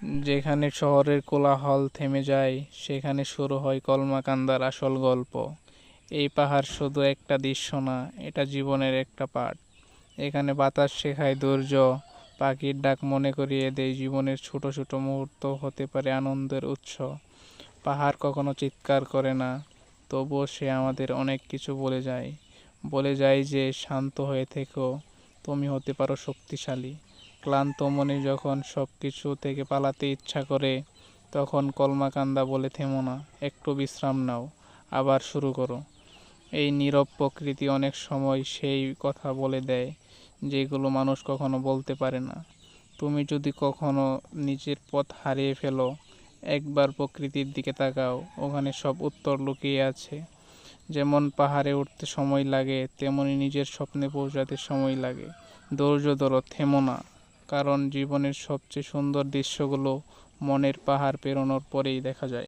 যেখানে শহরের কোলাহল থেমে যায়, সেখানে শুরু হয় কলমাকান্দার আসল গল্প। এই পাহাড় শুধু একটা দৃশ্য না, এটা জীবনের একটা পাঠ। এখানে বাতাস শেখায় ধৈর্য, পাখির ডাক মনে করিয়ে দেয় জীবনের ছোট ছোট মুহূর্ত হতে পারে আনন্দের উৎস। পাহাড় কখনো চিৎকার করে না, তবুও সে আমাদের অনেক কিছু বলে যায়। বলে যায় যে শান্ত হয়ে থেকো, তুমি হতে পারো শক্তিশালী। ক্লান্ত মনে যখন সব কিছু থেকে পালাতে ইচ্ছা করে, তখন কলমাকান্দা বলে থেমো না, একটু বিশ্রাম নাও, আবার শুরু করো। এই নীরব প্রকৃতি অনেক সময় সেই কথা বলে দেয় যেগুলো মানুষ কখনো বলতে পারে না। তুমি যদি কখনো নিজের পথ হারিয়ে ফেলো, একবার প্রকৃতির দিকে তাকাও, ওখানে সব উত্তর লুকিয়ে আছে। যেমন পাহাড়ে উঠতে সময় লাগে, তেমনি নিজের স্বপ্নে পৌঁছাতে সময় লাগে। ধৈর্য ধরো, থেমো না, কারণ জীবনের সবচেয়ে সুন্দর দৃশ্যগুলো মনের পাহাড় পেরোনোর পরেই দেখা যায়।